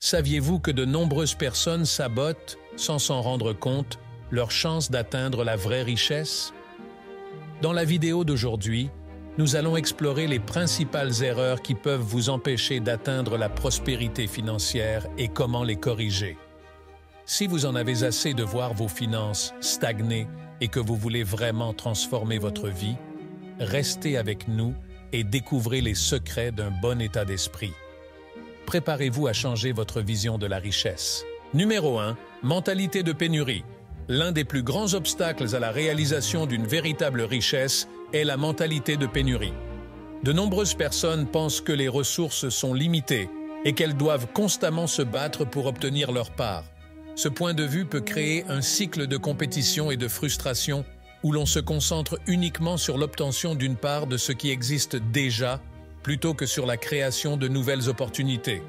Saviez-vous que de nombreuses personnes sabotent, sans s'en rendre compte, leur chance d'atteindre la vraie richesse? Dans la vidéo d'aujourd'hui, nous allons explorer les principales erreurs qui peuvent vous empêcher d'atteindre la prospérité financière et comment les corriger. Si vous en avez assez de voir vos finances stagner et que vous voulez vraiment transformer votre vie, restez avec nous et découvrez les secrets d'un bon état d'esprit. Préparez-vous à changer votre vision de la richesse. Numéro 1. Mentalité de pénurie. L'un des plus grands obstacles à la réalisation d'une véritable richesse est la mentalité de pénurie. De nombreuses personnes pensent que les ressources sont limitées et qu'elles doivent constamment se battre pour obtenir leur part. Ce point de vue peut créer un cycle de compétition et de frustration où l'on se concentre uniquement sur l'obtention d'une part de ce qui existe déjà plutôt que sur la création de nouvelles opportunités.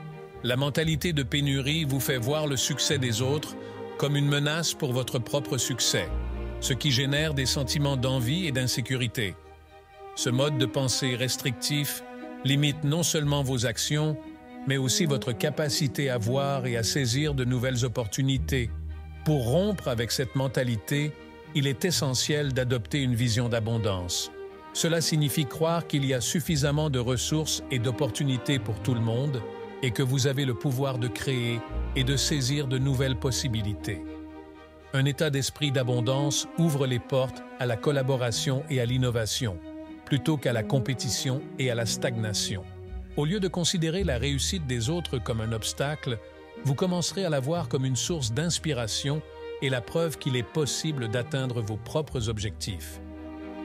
La mentalité de pénurie vous fait voir le succès des autres comme une menace pour votre propre succès, ce qui génère des sentiments d'envie et d'insécurité. Ce mode de pensée restrictif limite non seulement vos actions, mais aussi votre capacité à voir et à saisir de nouvelles opportunités. Pour rompre avec cette mentalité, il est essentiel d'adopter une vision d'abondance. Cela signifie croire qu'il y a suffisamment de ressources et d'opportunités pour tout le monde et que vous avez le pouvoir de créer et de saisir de nouvelles possibilités. Un état d'esprit d'abondance ouvre les portes à la collaboration et à l'innovation, plutôt qu'à la compétition et à la stagnation. Au lieu de considérer la réussite des autres comme un obstacle, vous commencerez à la voir comme une source d'inspiration et la preuve qu'il est possible d'atteindre vos propres objectifs.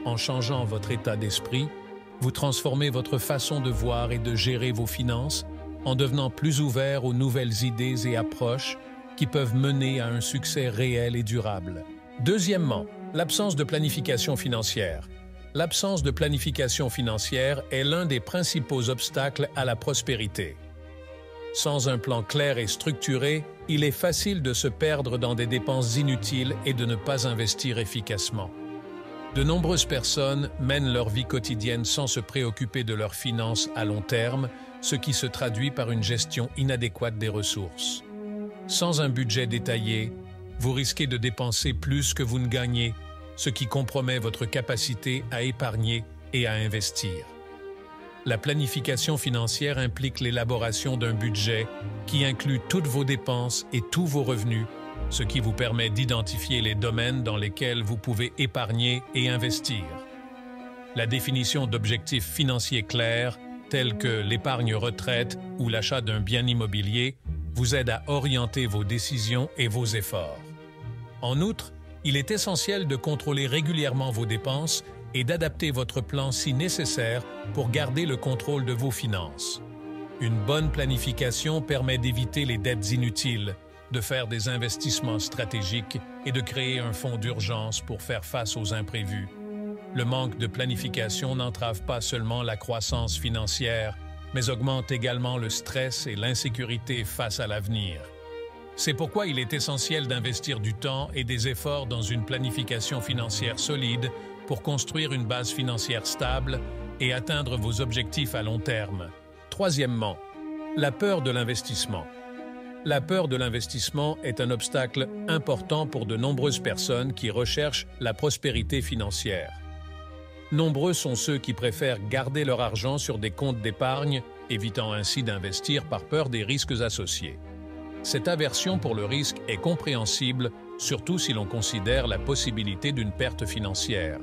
En changeant votre état d'esprit, vous transformez votre façon de voir et de gérer vos finances en devenant plus ouvert aux nouvelles idées et approches qui peuvent mener à un succès réel et durable. Deuxièmement, l'absence de planification financière. L'absence de planification financière est l'un des principaux obstacles à la prospérité. Sans un plan clair et structuré, il est facile de se perdre dans des dépenses inutiles et de ne pas investir efficacement. De nombreuses personnes mènent leur vie quotidienne sans se préoccuper de leurs finances à long terme, ce qui se traduit par une gestion inadéquate des ressources. Sans un budget détaillé, vous risquez de dépenser plus que vous ne gagnez, ce qui compromet votre capacité à épargner et à investir. La planification financière implique l'élaboration d'un budget qui inclut toutes vos dépenses et tous vos revenus, ce qui vous permet d'identifier les domaines dans lesquels vous pouvez épargner et investir. La définition d'objectifs financiers clairs, tels que l'épargne retraite ou l'achat d'un bien immobilier, vous aide à orienter vos décisions et vos efforts. En outre, il est essentiel de contrôler régulièrement vos dépenses et d'adapter votre plan si nécessaire pour garder le contrôle de vos finances. Une bonne planification permet d'éviter les dettes inutiles, de faire des investissements stratégiques et de créer un fonds d'urgence pour faire face aux imprévus. Le manque de planification n'entrave pas seulement la croissance financière, mais augmente également le stress et l'insécurité face à l'avenir. C'est pourquoi il est essentiel d'investir du temps et des efforts dans une planification financière solide pour construire une base financière stable et atteindre vos objectifs à long terme. Troisièmement, la peur de l'investissement. La peur de l'investissement est un obstacle important pour de nombreuses personnes qui recherchent la prospérité financière. Nombreux sont ceux qui préfèrent garder leur argent sur des comptes d'épargne, évitant ainsi d'investir par peur des risques associés. Cette aversion pour le risque est compréhensible, surtout si l'on considère la possibilité d'une perte financière.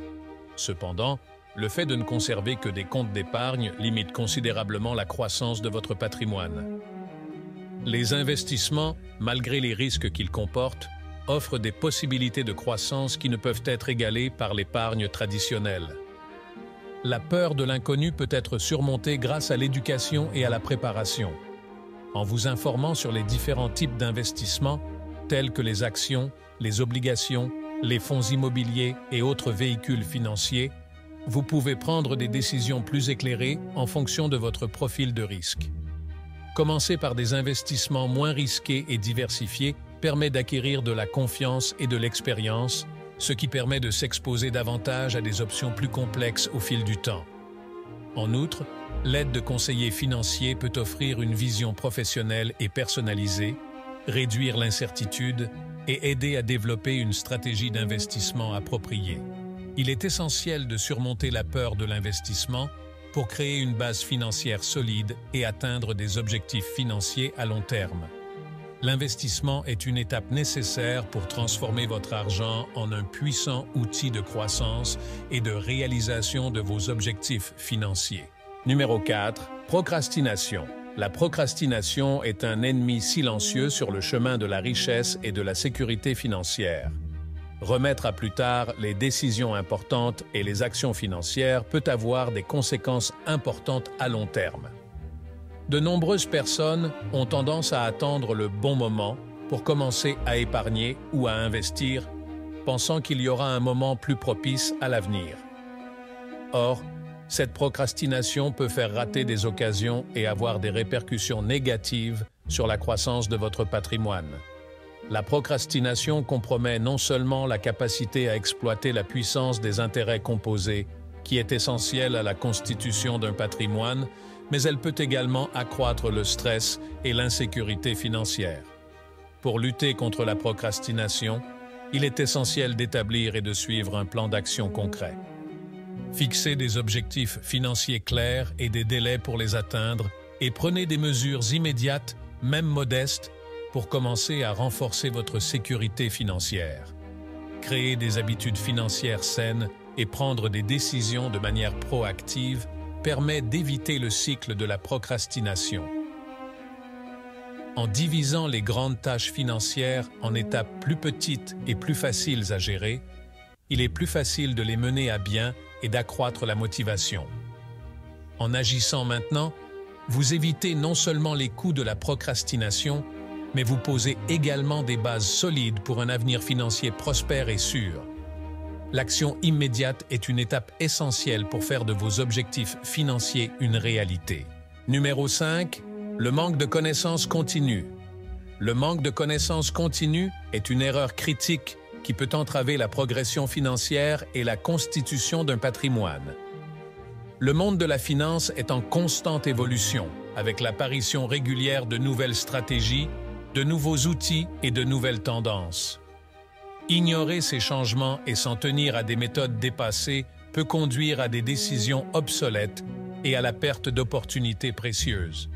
Cependant, le fait de ne conserver que des comptes d'épargne limite considérablement la croissance de votre patrimoine. Les investissements, malgré les risques qu'ils comportent, offrent des possibilités de croissance qui ne peuvent être égalées par l'épargne traditionnelle. La peur de l'inconnu peut être surmontée grâce à l'éducation et à la préparation. En vous informant sur les différents types d'investissements, tels que les actions, les obligations, les fonds immobiliers et autres véhicules financiers, vous pouvez prendre des décisions plus éclairées en fonction de votre profil de risque. Commencer par des investissements moins risqués et diversifiés permet d'acquérir de la confiance et de l'expérience, ce qui permet de s'exposer davantage à des options plus complexes au fil du temps. En outre, L'aide de conseillers financiers peut offrir une vision professionnelle et personnalisée, réduire l'incertitude et aider à développer une stratégie d'investissement appropriée. Il est essentiel de surmonter la peur de l'investissement pour créer une base financière solide et atteindre des objectifs financiers à long terme. L'investissement est une étape nécessaire pour transformer votre argent en un puissant outil de croissance et de réalisation de vos objectifs financiers. Numéro 4. Procrastination. La procrastination est un ennemi silencieux sur le chemin de la richesse et de la sécurité financière. Remettre à plus tard les décisions importantes et les actions financières peut avoir des conséquences importantes à long terme. De nombreuses personnes ont tendance à attendre le bon moment pour commencer à épargner ou à investir, pensant qu'il y aura un moment plus propice à l'avenir. Or, cette procrastination peut faire rater des occasions et avoir des répercussions négatives sur la croissance de votre patrimoine. La procrastination compromet non seulement la capacité à exploiter la puissance des intérêts composés, qui est essentielle à la constitution d'un patrimoine, mais elle peut également accroître le stress et l'insécurité financière. Pour lutter contre la procrastination, il est essentiel d'établir et de suivre un plan d'action concret. Fixez des objectifs financiers clairs et des délais pour les atteindre et prenez des mesures immédiates, même modestes, pour commencer à renforcer votre sécurité financière. Créer des habitudes financières saines et prendre des décisions de manière proactive permet d'éviter le cycle de la procrastination. En divisant les grandes tâches financières en étapes plus petites et plus faciles à gérer, il est plus facile de les mener à bien et d'accroître la motivation. En agissant maintenant, vous évitez non seulement les coûts de la procrastination, mais vous posez également des bases solides pour un avenir financier prospère et sûr. L'action immédiate est une étape essentielle pour faire de vos objectifs financiers une réalité. Numéro 5. Le manque de connaissances continue. Le manque de connaissances continue est une erreur critique qui peut entraver la progression financière et la constitution d'un patrimoine. Le monde de la finance est en constante évolution, avec l'apparition régulière de nouvelles stratégies, de nouveaux outils et de nouvelles tendances. Ignorer ces changements et s'en tenir à des méthodes dépassées peut conduire à des décisions obsolètes et à la perte d'opportunités précieuses.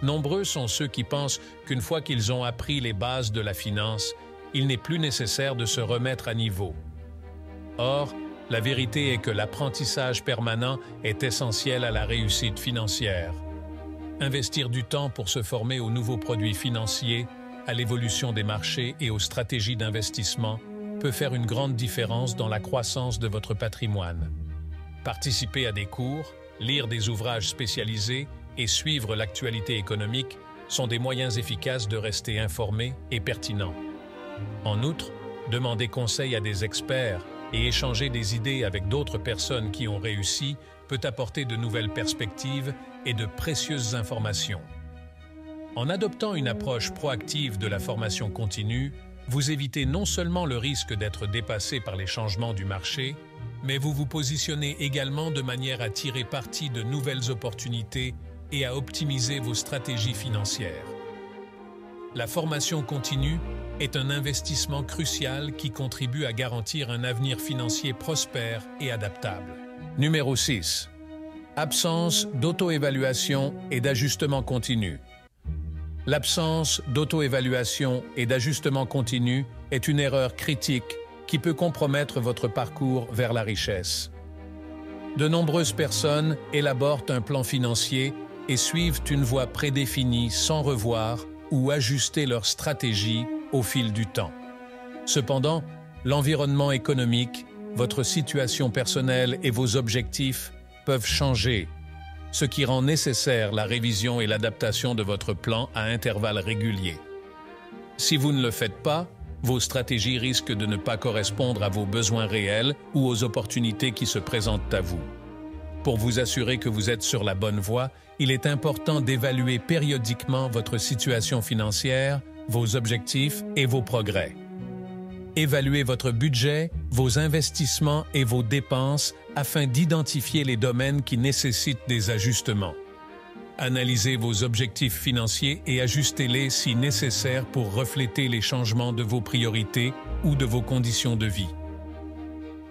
Nombreux sont ceux qui pensent qu'une fois qu'ils ont appris les bases de la finance, il n'est plus nécessaire de se remettre à niveau. Or, la vérité est que l'apprentissage permanent est essentiel à la réussite financière. Investir du temps pour se former aux nouveaux produits financiers, à l'évolution des marchés et aux stratégies d'investissement peut faire une grande différence dans la croissance de votre patrimoine. Participer à des cours, lire des ouvrages spécialisés et suivre l'actualité économique sont des moyens efficaces de rester informé et pertinent. En outre, demander conseil à des experts et échanger des idées avec d'autres personnes qui ont réussi peut apporter de nouvelles perspectives et de précieuses informations. En adoptant une approche proactive de la formation continue, vous évitez non seulement le risque d'être dépassé par les changements du marché, mais vous vous positionnez également de manière à tirer parti de nouvelles opportunités et à optimiser vos stratégies financières. La formation continue est un investissement crucial qui contribue à garantir un avenir financier prospère et adaptable. Numéro 6. Absence d'auto-évaluation et d'ajustement continu. L'absence d'auto-évaluation et d'ajustement continu est une erreur critique qui peut compromettre votre parcours vers la richesse. De nombreuses personnes élaborent un plan financier et suivent une voie prédéfinie sans revoir ou ajuster leur stratégie au fil du temps. Cependant, l'environnement économique, votre situation personnelle et vos objectifs peuvent changer, ce qui rend nécessaire la révision et l'adaptation de votre plan à intervalles réguliers. Si vous ne le faites pas, vos stratégies risquent de ne pas correspondre à vos besoins réels ou aux opportunités qui se présentent à vous. Pour vous assurer que vous êtes sur la bonne voie, il est important d'évaluer périodiquement votre situation financière, vos objectifs et vos progrès. Évaluez votre budget, vos investissements et vos dépenses afin d'identifier les domaines qui nécessitent des ajustements. Analysez vos objectifs financiers et ajustez-les si nécessaire pour refléter les changements de vos priorités ou de vos conditions de vie.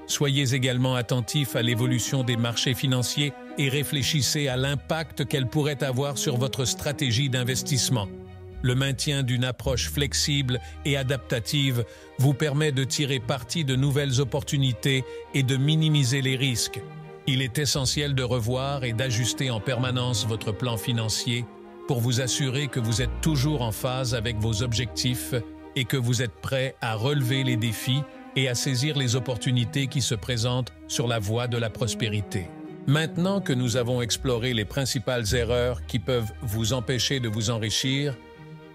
Soyez également attentif à l'évolution des marchés financiers et réfléchissez à l'impact qu'elle pourrait avoir sur votre stratégie d'investissement. Le maintien d'une approche flexible et adaptative vous permet de tirer parti de nouvelles opportunités et de minimiser les risques. Il est essentiel de revoir et d'ajuster en permanence votre plan financier pour vous assurer que vous êtes toujours en phase avec vos objectifs et que vous êtes prêt à relever les défis et à saisir les opportunités qui se présentent sur la voie de la prospérité. Maintenant que nous avons exploré les principales erreurs qui peuvent vous empêcher de vous enrichir,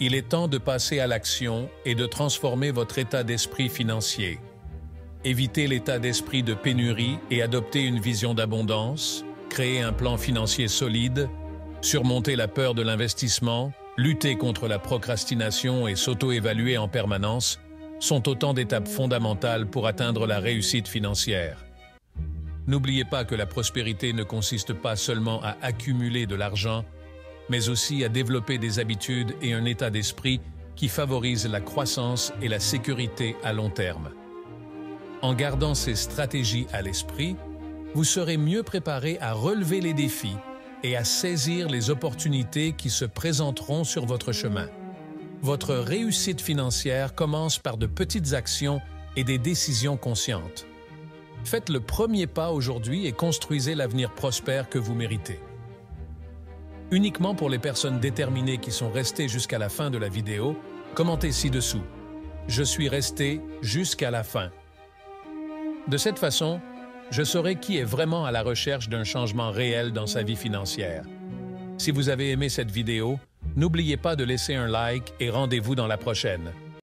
il est temps de passer à l'action et de transformer votre état d'esprit financier. Évitez l'état d'esprit de pénurie et adoptez une vision d'abondance, créer un plan financier solide, surmonter la peur de l'investissement, lutter contre la procrastination et s'auto-évaluer en permanence sont autant d'étapes fondamentales pour atteindre la réussite financière. N'oubliez pas que la prospérité ne consiste pas seulement à accumuler de l'argent, mais aussi à développer des habitudes et un état d'esprit qui favorisent la croissance et la sécurité à long terme. En gardant ces stratégies à l'esprit, vous serez mieux préparé à relever les défis et à saisir les opportunités qui se présenteront sur votre chemin. Votre réussite financière commence par de petites actions et des décisions conscientes. Faites le premier pas aujourd'hui et construisez l'avenir prospère que vous méritez. Uniquement pour les personnes déterminées qui sont restées jusqu'à la fin de la vidéo, commentez ci-dessous. Je suis resté jusqu'à la fin. De cette façon, je saurai qui est vraiment à la recherche d'un changement réel dans sa vie financière. Si vous avez aimé cette vidéo, n'oubliez pas de laisser un like et rendez-vous dans la prochaine.